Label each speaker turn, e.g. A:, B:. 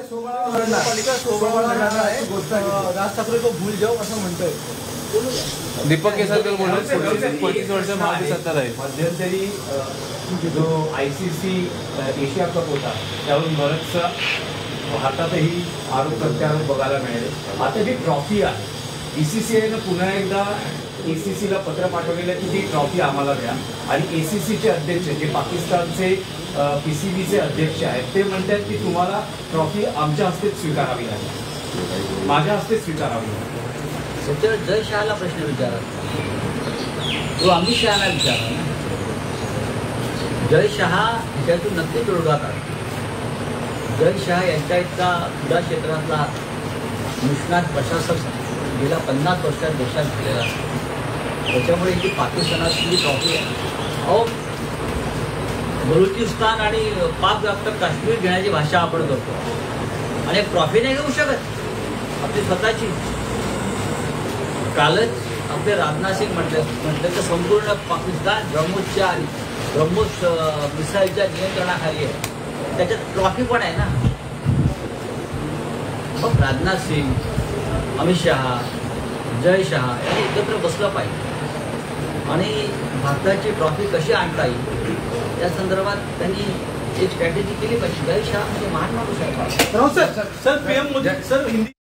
A: राज ठाकरे को भूल जाओ असं म्हणतोय
B: दीपक केसरकर बोलत 25 वर्ष महाराष्ट्र सत्ता राहील.
C: मध्यंतरी जो ICC एशिया कप होता त्यावरून बरंचसा भारतातही आरोप प्रत्यारोप बघायला मिळाले. आता जी ट्रॉफी आहे BCCIनं पुन्हा एकदा ACCला पत्र पाठवलेलं की ती ट्रॉफी आम्हाला द्या आणि ACCचे अध्यक्ष जे पाकिस्तानचे PCBचे अध्यक्ष आहेत ते म्हणतात की तुम्हाला ट्रॉफी आमच्या हस्ते स्वीकारावी लागेल, माझ्या हस्ते स्वीकारावी लागेल.
D: त्याच्यावर जय शहाला प्रश्न विचारा, तो अमित शहाला विचारा. जय शहा ह्याच्यातून नक्कीच तोडगा काढ. जय शहा यांच्या इतका क्रीडा क्षेत्रातला निष्णात प्रशासक गेल्या 50 वर्षात देशात झालेला असतो. त्याच्यामुळे ही पाकिस्तानातली ट्रॉफी आहे. अहो, बलुचिस्तान आणि पाक व्याप्त काश्मीर घेण्याची भाषा आपण करतो आणि ट्रॉफी नाही घेऊ शकत आपली स्वतःची. कालच आपले राजनाथ सिंग म्हटलं तर संपूर्ण पाकिस्तान ब्रह्मोसच्या आणि ब्रह्मोस मिसाईलच्या नियंत्रणाखाली आहे. त्याच्यात ट्रॉफी पण आहे ना. मग राजनाथ सिंग, अमित शहा, जय शहा यांनी एकत्र बसलं पाहिजे आणि भारताची ट्रॉफी कशी आणता येईल त्या संदर्भात त्यांनी एक स्ट्रॅटेजी केली पाहिजे. जय शहा म्हणजे महान माणूस आहे.
A: Sir PM Modi sir Hindi